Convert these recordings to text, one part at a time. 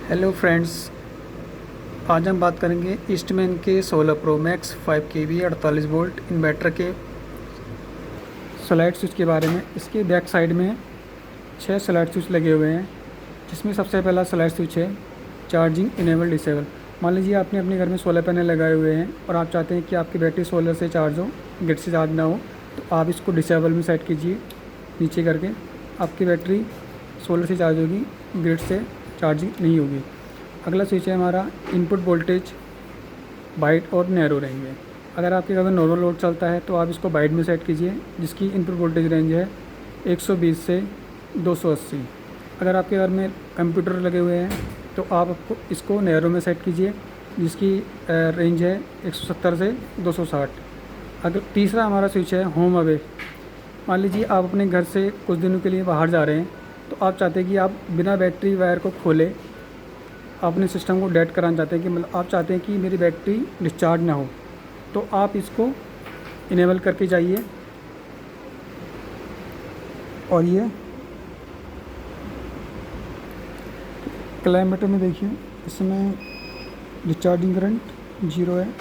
Hello friends, आज हम बात करेंगे ईस्टमैन के 16 प्रो मैक्स 5 केवी 48 वोल्ट इन्वर्टर के स्लाइड स्विच के बारे में। इसके बैक साइड में 6 स्लाइड स्विच लगे हुए हैं, जिसमें सबसे पहला स्लाइड स्विच है चार्जिंग इनेबल डिसेबल। मान लीजिए आपने अपने घर में सोलर पैनल लगाए हुए हैं और आप चाहते हैं कि आपकी बैटरी सोलर से चार्ज हो, ग्रिड से चार्ज ना हो, तो आप इसको डिसेबल में सेट कीजिए। नीचे करके आपकी बैटरी सोलर से चार्ज होगी, ग्रिड से चार्जिंग नहीं होगी। अगला स्विच है हमारा इनपुट वोल्टेज वाइड और नैरो रेंज में। अगर आपके घर में नॉर्मल लोड चलता है तो आप इसको वाइड में सेट कीजिए, जिसकी इनपुट वोल्टेज रेंज है 120 से 280। अगर आपके घर में कंप्यूटर लगे हुए हैं तो आप इसको नैरो में सेट कीजिए, जिसकी रेंज है 170 से 260। अगर तीसरा हमारा स्विच है होम अवे। मान लीजिए आप अपने घर से कुछ दिनों के लिए बाहर जा रहे हैं, तो आप चाहते हैं कि आप बिना बैटरी वायर को खोले अपने सिस्टम को डेड कराना चाहते हैं, कि मतलब आप चाहते हैं कि मेरी बैटरी डिस्चार्ज ना हो, तो आप इसको इनेबल करके जाइए। और ये किलोमीटर में देखिए, इसमें डिस्चार्जिंग करंट 0 है।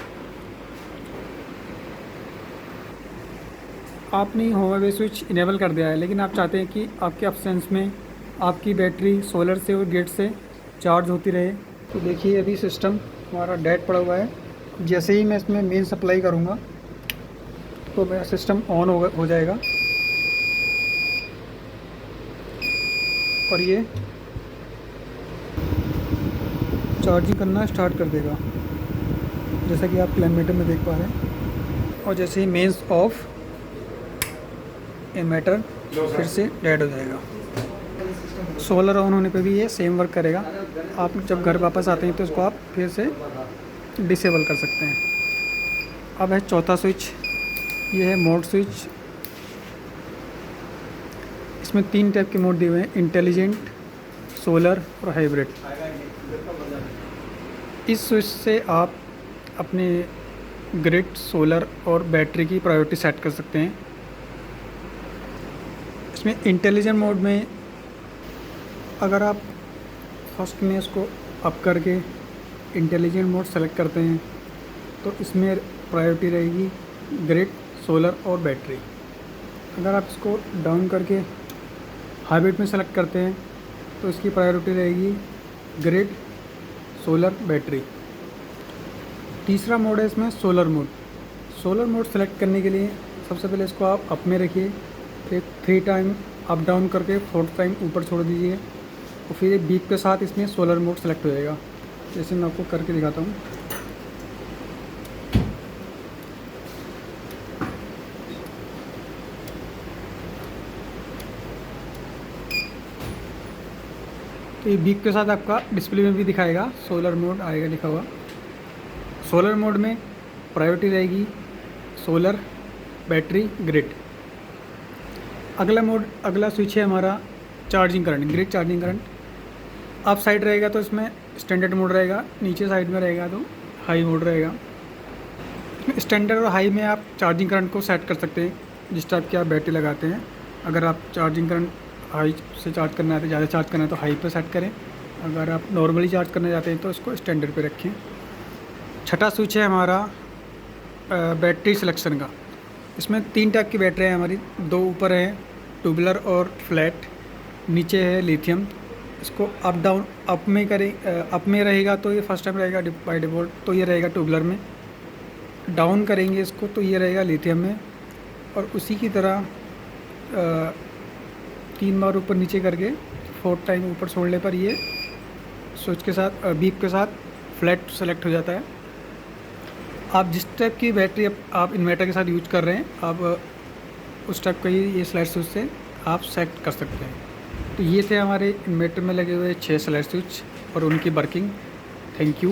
आपने होम अवे स्विच इनेबल कर दिया है, लेकिन आप चाहते हैं कि आपके एब्सेंस में आपकी बैटरी सोलर से और गेट से चार्ज होती रहे। तो देखिए अभी सिस्टम हमारा डेड पड़ा हुआ है। जैसे ही मैं इसमें मेन सप्लाई करूँगा तो मेरा सिस्टम ऑन हो जाएगा और ये चार्जिंग करना स्टार्ट कर देगा, जैसा कि आप किलोमीटर में देख पा रहे हैं। और जैसे ही मेंस ऑफ, इन्वर्टर फिर से डेड हो जाएगा। सोलर ऑन होने पे भी ये सेम वर्क करेगा। आप जब घर वापस आते हैं तो इसको आप फिर से डिसेबल कर सकते हैं। अब है चौथा स्विच, ये है मोड स्विच। इसमें 3 टाइप के मोड दिए हुए हैं, इंटेलिजेंट, सोलर और हाइब्रिड। इस स्विच से आप अपने ग्रिड, सोलर और बैटरी की प्रायोरिटी सेट कर सकते हैं। इसमें इंटेलिजेंट मोड में अगर आप फर्स्ट में इसको अप करके इंटेलिजेंट मोड सेलेक्ट करते हैं तो इसमें प्रायोरिटी रहेगी ग्रिड, सोलर और बैटरी। अगर आप इसको डाउन करके हाइब्रिड में सेलेक्ट करते हैं तो इसकी प्रायोरिटी रहेगी ग्रिड, सोलर, बैटरी। तीसरा मोड है इसमें solar mode. Solar mode select करने के लिए सबसे पहले इसको आप अप में रखिए, फिर 3 टाइम अप डाउन करके 4th टाइम ऊपर छोड़ दीजिए, और फिर एक बीप के साथ इसमें सोलर मोड सेलेक्ट हो जाएगा। जैसे मैं आपको करके दिखाता हूँ। तो ये बीप के साथ आपका डिस्प्ले में भी दिखाएगा, सोलर मोड आएगा लिखा हुआ। सोलर मोड में प्रायोरिटी रहेगी सोलर, बैटरी, ग्रिड। अगला स्विच है हमारा charging current, grid charging current. Up side रहेगा तो इसमें स्टैंडर्ड मोड रहेगा, नीचे साइड में रहेगा तो हाई मोड रहेगा। स्टैंडर्ड और हाई में आप चार्जिंग करंट को सेट कर सकते हैं, जिस टाइप की आप बैटरी लगाते हैं। अगर आप चार्जिंग करंट हाई से चार्ज करना है, तो ज़्यादा चार्ज करना है तो हाई पर सेट करें। अगर आप नॉर्मली चार्ज करना चाहते हैं तो इसको स्टैंडर्ड पे रखें। छठा स्विच है हमारा बैटरी सिलेक्शन का। इसमें 3 टाइप की बैटरी है हमारी, 2 ऊपर है ट्यूबुलर और फ्लैट, नीचे है लिथियम। इसको अप डाउन, अप में रहेगा तो ये फर्स्ट टाइम रहेगा बाय डिफ़ॉल्ट, तो ये रहेगा ट्यूबुलर में। डाउन करेंगे इसको तो ये रहेगा लिथियम में। और उसी की तरह 3 बार ऊपर नीचे करके 4th टाइम ऊपर छोड़ने पर ये स्विच के साथ, बीप के साथ फ्लैट सेलेक्ट हो जाता है। आप जिस टाइप की बैटरी आप इन्वर्टर के साथ यूज कर रहे हैं, आप उस टाइप का ये स्लाइड स्विच से आप सेट कर सकते हैं। तो ये थे हमारे इन्वर्टर में लगे हुए 6 स्लाइड स्विच और उनकी वर्किंग। Thank you.